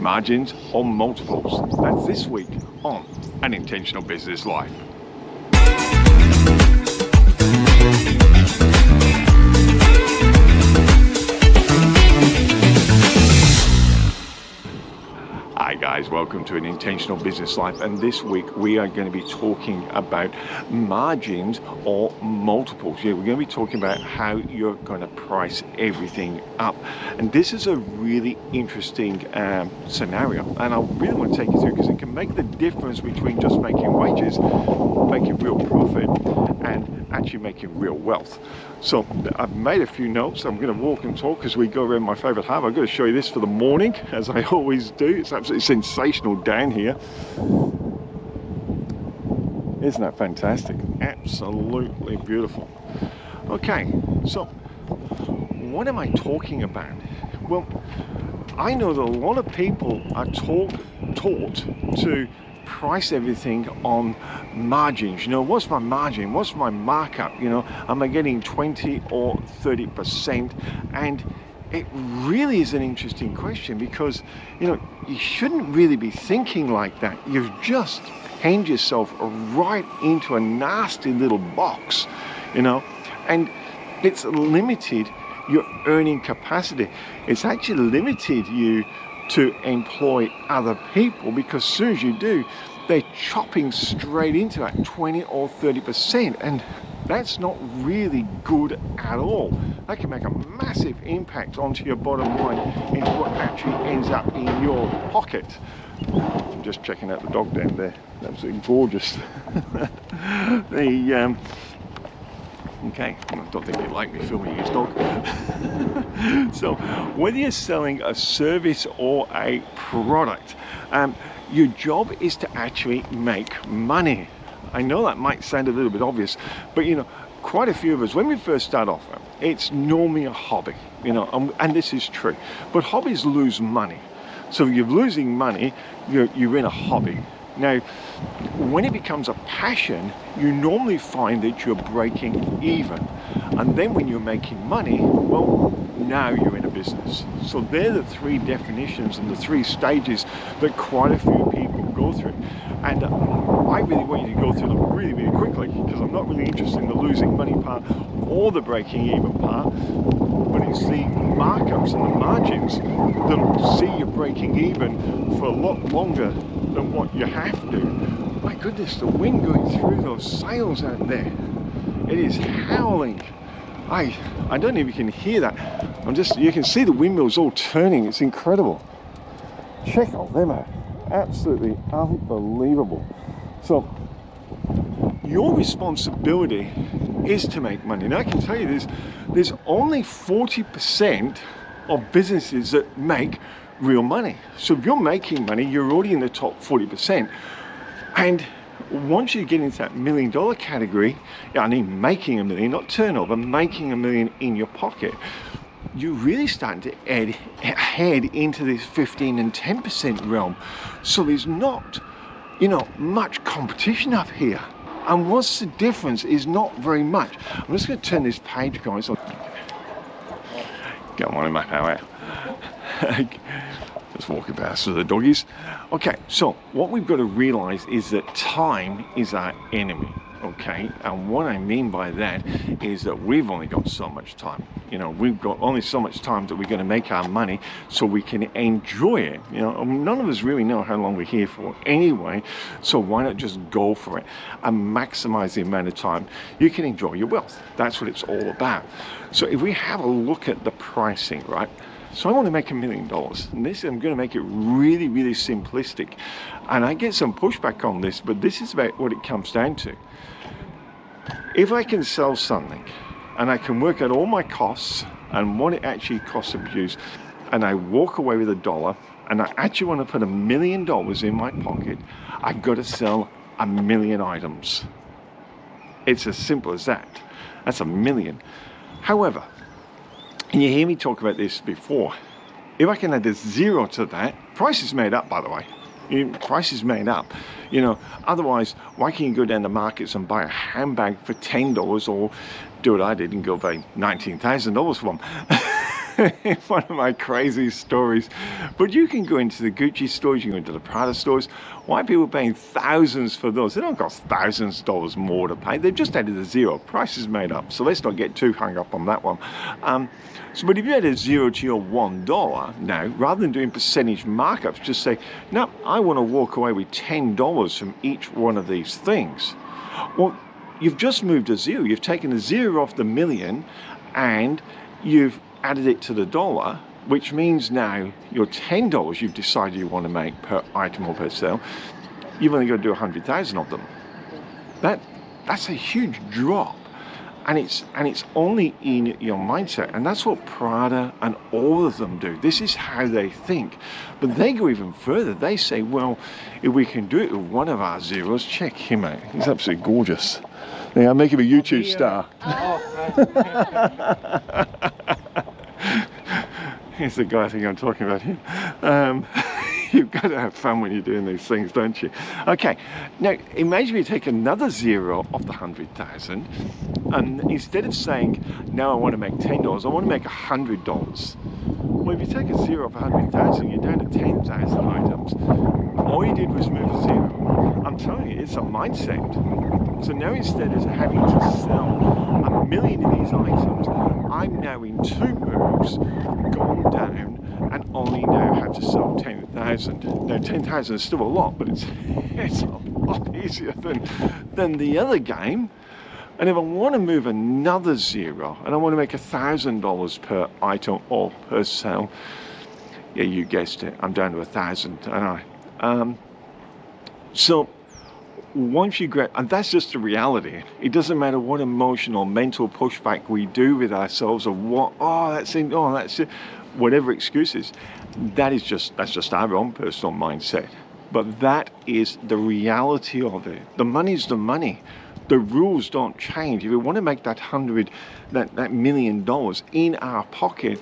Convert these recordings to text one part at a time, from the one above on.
margins or multiples? That's this week on An Intentional Business Life. Hi guys, welcome to An Intentional Business Life, and this week we are going to be talking about margins or multiples. Yeah, we're going to be talking about how you're going to price everything up, and this is a really interesting scenario, and I really want to take you through because it can make the difference between just making wages, making real profit, and actually making real wealth. So I've made a few notes. I'm going to walk and talk as we go around my favorite hub. I'm going to show you this for the morning, as I always do. It's absolutely sensational down here. Isn't that fantastic? Absolutely beautiful. Okay, so what am I talking about? Well, I know that a lot of people are taught to price everything on margins. You know, what's my margin? What's my markup? You know, am I getting 20 or 30%? And it really is an interesting question because, you know, you shouldn't really be thinking like that. You've just pinned yourself right into a nasty little box, you know, and it's limited your earning capacity. It's actually limited you to employ other people, because as soon as you do, they're chopping straight into that 20 or 30%, and that's not really good at all. That can make a massive impact onto your bottom line, into what actually ends up in your pocket. I'm just checking out the dog down there. Absolutely gorgeous. Okay, I don't think he'd like me filming his dog. So, whether you're selling a service or a product, your job is to actually make money. I know that might sound a little bit obvious, but you know, quite a few of us, when we first start off, it's normally a hobby, you know, and this is true. But hobbies lose money. So if you're losing money, you're in a hobby. Now, when it becomes a passion, you normally find that you're breaking even. And then when you're making money, well, now you're in a business. So they're the three definitions and the three stages that quite a few people go through. And I really want you to go through them really, really quickly, because I'm not really interested in the losing money part or the breaking even part, but it's the markups and the margins that'll see you breaking even for a lot longer than what you have to. My goodness, the wind going through those sails out there. It is howling. I don't know if you can hear that. You can see the windmills all turning. It's incredible. Check out them out. Absolutely unbelievable. So your responsibility is to make money. And I can tell you this, there's only 40% of businesses that make real money. So if you're making money, you're already in the top 40%. And once you get into that $1 million category, I mean making $1 million, not turnover, making $1 million in your pocket, you're really starting to head into this 15 and 10% realm. So there's not, you know, much competition up here. And what's the difference is not very much. I'm just going to turn this page, guys. Get on in my power. Just walking past the doggies. Okay, so what we've got to realize is that time is our enemy. Okay, and what I mean by that is that we've only got so much time. You know, we've got only so much time that we're going to make our money so we can enjoy it. You know, none of us really know how long we're here for anyway, so why not just go for it and maximize the amount of time you can enjoy your wealth. That's what it's all about. So if we have a look at the pricing, right? So I want to make $1 million, and this, I'm going to make it really, really simplistic. And I get some pushback on this, but this is about what it comes down to. If I can sell something, and I can work out all my costs and what it actually costs to produce, and I walk away with $1, and I actually want to put $1 million in my pocket, I've got to sell 1 million items. It's as simple as that. That's 1 million. However, and you hear me talk about this before, if I can add a zero to that, price is made up, by the way. Price is made up. You know, otherwise, why can't you go down the markets and buy a handbag for $10 or do what I did and go buy $19,000 for them? one of my crazy stories. But you can go into the Gucci stores, you can go into the Prada stores. Why are people paying thousands for those? They don't cost thousands of dollars more to pay. They've just added a zero. Price is made up. So let's not get too hung up on that one. But if you add a zero to your $1 now, rather than doing percentage markups, just say, no, I want to walk away with $10 from each one of these things. Well, you've just moved a zero. You've taken a zero off the million and you've added it to the dollar, which means now your $10 you've decided you want to make per item or per sale, you've only got to do 100,000 of them. That's a huge drop. And it's only in your mindset, and that's what Prada and all of them do. This is how they think. But they go even further. They say, well, if we can do it with one of our zeros, check him out. He's absolutely gorgeous. Yeah, make him a YouTube star. Here's the guy I think I'm talking about him. You've got to have fun when you're doing these things, don't you? Okay, now imagine you take another zero off the 100,000, and instead of saying, no, I want to make $10, I want to make $100. Well, if you take a zero off 100,000, you're down to 10,000 items. All you did was move a zero. I'm telling you, it's a mindset. So now instead of having to sell 1,000,000 of these items, I'm now in 2 moves, gone down, and only now have to sell 10,000. Now 10,000 is still a lot, but it's a lot easier than the other game. And if I want to move another zero, and I want to make $1,000 per item or per sale, yeah, you guessed it, I'm down to 1,000, aren't I? So once you grab, and that's just the reality. It doesn't matter what emotional, mental pushback we do with ourselves, or what, that's it, whatever excuses. That's just our own personal mindset. But that is the reality of it. The money's the money. The rules don't change. If we want to make that $1 million in our pocket,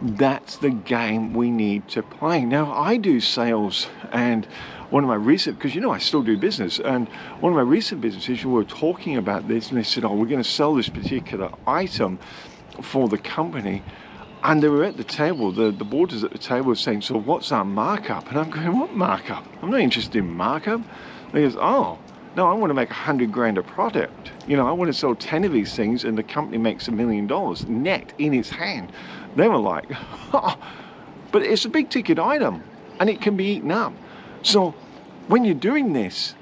that's the game we need to play. Now, I do sales, and one of my recent, because I still do business, and one of my recent businesses, we were talking about this, and they said, we're going to sell this particular item for the company. And they were at the table, the boarders at the table were saying, so what's our markup? And I'm going, what markup? I'm not interested in markup. And he goes, no, I want to make $100,000 a product. I want to sell 10 of these things and the company makes $1 million net in its hand. They were like, but it's a big ticket item and it can be eaten up. So when you're doing this,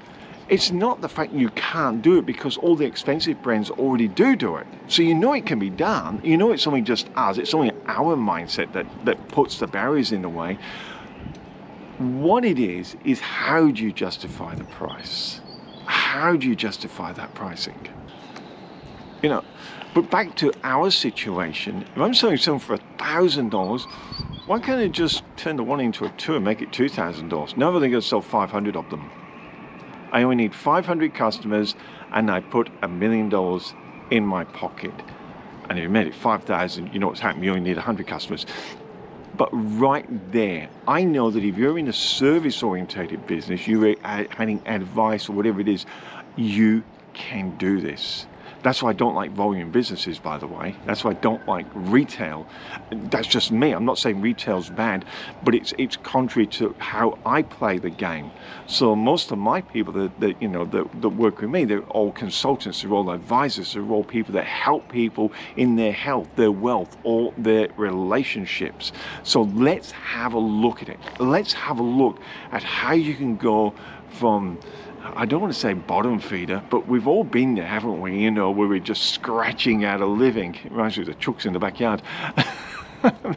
it's not the fact you can't do it because all the expensive brands already do it. So it can be done. It's only just us. It's only our mindset that puts the barriers in the way. What it is how do you justify the price? How do you justify that pricing? But back to our situation, if I'm selling something for $1,000, why can't I just turn the 1 into a 2 and make it $2,000? Now I'm going to sell 500 of them. I only need 500 customers and I put $1 million in my pocket. And if you made it 5,000, you know what's happened, you only need 100 customers. But right there, I know that if you're in a service-orientated business, you're adding advice or whatever it is, you can do this. That's why I don't like volume businesses, by the way. That's why I don't like retail. That's just me. I'm not saying retail's bad, but it's contrary to how I play the game. So most of my people that work with me, they're all consultants, they're all advisors, they're all people that help people in their health, their wealth, or their relationships. So let's have a look at it. Let's have a look at how you can go from, I don't want to say bottom feeder, but we've all been there, haven't we? Where we're just scratching out a living. It reminds me of the chooks in the backyard.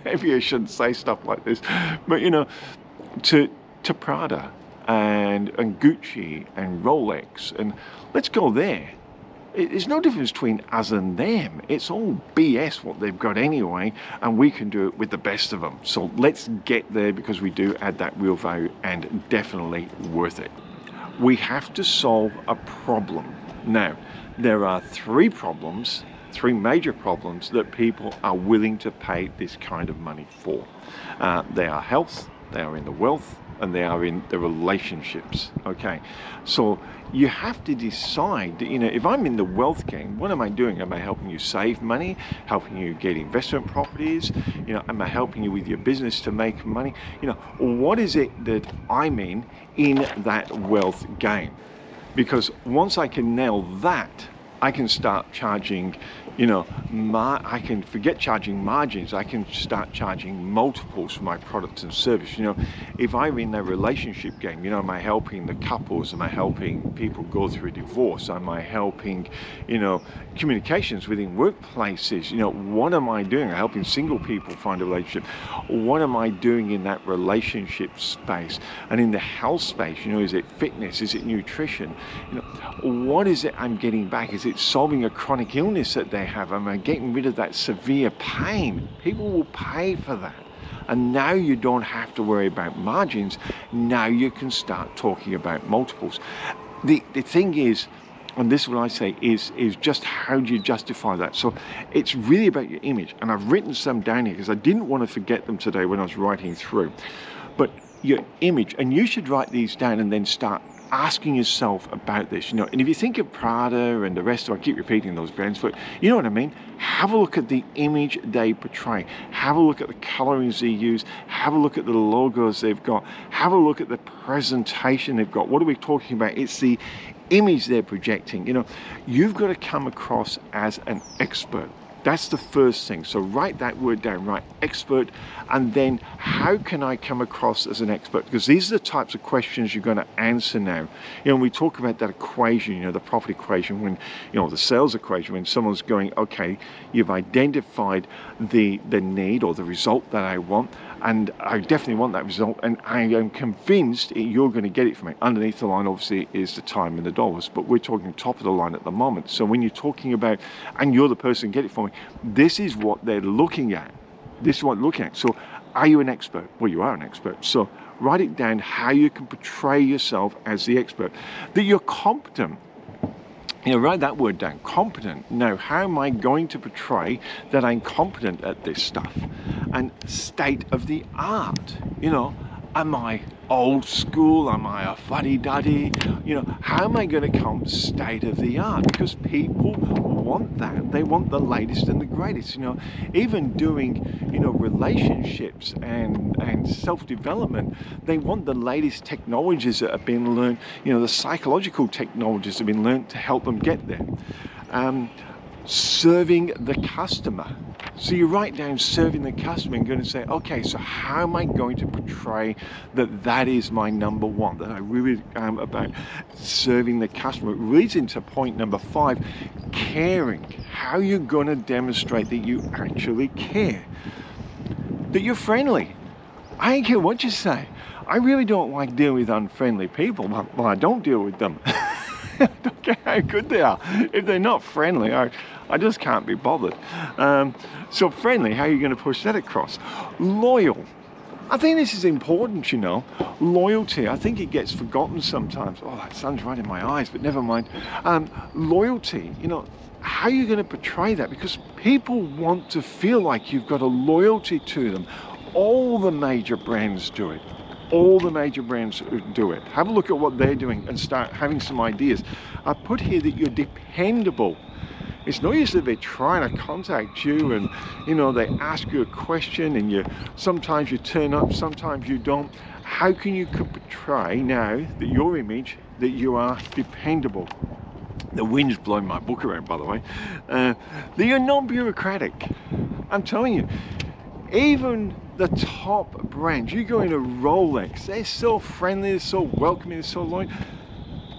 Maybe I shouldn't say stuff like this, but to Prada and Gucci and Rolex, and let's go there. There's no difference between us and them. It's all BS what they've got anyway, and we can do it with the best of them. So let's get there because we do add that real value and definitely worth it. We have to solve a problem. Now, there are 3 major problems that people are willing to pay this kind of money for. They are health, they are in the wealth, and they are in the relationships. Okay, so you have to decide that, if I'm in the wealth game, what am I doing? Am I helping you save money, helping you get investment properties? Am I helping you with your business to make money? What is it that I'm in that wealth game? Because once I can nail that, I can start charging, I can forget charging margins. I can start charging multiples for my products and service. If I'm in a relationship game, am I helping the couples? Am I helping people go through a divorce? Am I helping, communications within workplaces? What am I doing? I'm helping single people find a relationship. What am I doing in that relationship space? And in the health space, is it fitness? Is it nutrition? What is it I'm getting back? Is it solving a chronic illness that they have? Am I getting rid of that severe pain? People will pay for that. And now you don't have to worry about margins. Now you can start talking about multiples. The thing is, and this is what I say, is just how do you justify that? So it's really about your image. And I've written some down here because I didn't want to forget them today when I was writing through. But your image, and you should write these down and then start asking yourself about this, and if you think of Prada and the rest of, I keep repeating those brands, but you know what I mean? Have a look at the image they portray. Have a look at the colorings they use. Have a look at the logos they've got. Have a look at the presentation they've got. What are we talking about? It's the image they're projecting. You've got to come across as an expert. That's the first thing. So write that word down, write expert, and then how can I come across as an expert? Because these are the types of questions you're going to answer now. When we talk about that equation, the profit equation, when, the sales equation, when someone's going, okay, you've identified the need or the result that I want, and I definitely want that result, and I am convinced you're going to get it from me. Underneath the line, obviously, is the time and the dollars, but we're talking top of the line at the moment. So when you're talking about, and you're the person, get it for me, this is what they're looking at. This is what they're looking at. So are you an expert? Well, you are an expert. So write it down how you can portray yourself as the expert. That you're competent. Write that word down, competent. Now, how am I going to portray that I'm competent at this stuff? And state of the art, am I old school? Am I a fuddy-duddy? How am I going to come state of the art? Because people want that. They want the latest and the greatest. Even doing, relationships and self-development, they want the latest technologies that have been learned, the psychological technologies that have been learned to help them get there. Serving the customer. So you write down serving the customer and going to say, okay, so how am I going to portray that is my number one, that I really am about serving the customer? It leads into point number 5, caring. How are you going to demonstrate that you actually care? That you're friendly. I don't care what you say. I really don't like dealing with unfriendly people. Well, I don't deal with them. I don't care how good they are. If they're not friendly, I just can't be bothered. So friendly, how are you going to push that across? Loyal. I think this is important, Loyalty. I think it gets forgotten sometimes. Oh, that sun's right in my eyes, but never mind. Loyalty, how are you going to portray that? Because people want to feel like you've got a loyalty to them. All the major brands do it. All the major brands do it. Have a look at what they're doing and start having some ideas. I put here that you're dependable. It's no use that they're trying to contact you and, they ask you a question and sometimes you turn up, sometimes you don't. How can you portray now that your image, that you are dependable? The wind's blowing my book around, by the way. That you're non-bureaucratic. I'm telling you, even the top brands, you go into Rolex, they're so friendly, they're so welcoming, they're so loyal.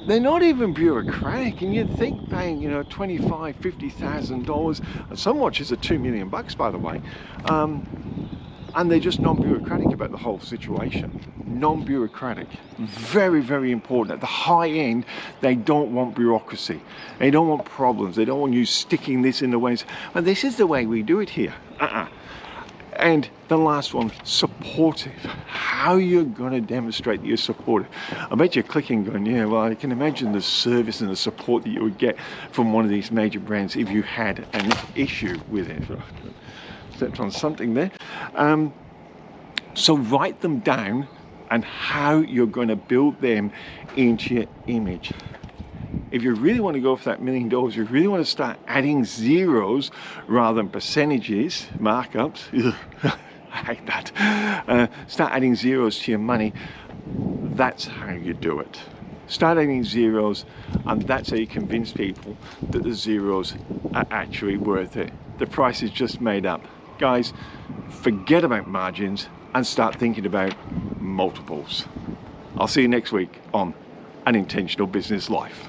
They're not even bureaucratic, and you'd think paying, $25,000, $50,000, and some watches are $2 million, by the way, and they're just non-bureaucratic about the whole situation. Non-bureaucratic, very, very important. At the high end, they don't want bureaucracy. They don't want problems. They don't want you sticking this in the ways. And this is the way we do it here. And the last one, supportive. How you're going to demonstrate that you're supportive. I bet you're clicking going, yeah, well, I can imagine the service and the support that you would get from one of these major brands if you had an issue with it. Stepped on something there. So write them down and how you're going to build them into your image. If you really want to go for that $1 million, you really want to start adding zeros rather than percentages, markups. I hate that. Start adding zeros to your money. That's how you do it. Start adding zeros, and that's how you convince people that the zeros are actually worth it. The price is just made up. Guys, forget about margins and start thinking about multiples. I'll see you next week on An Intentional Business Life.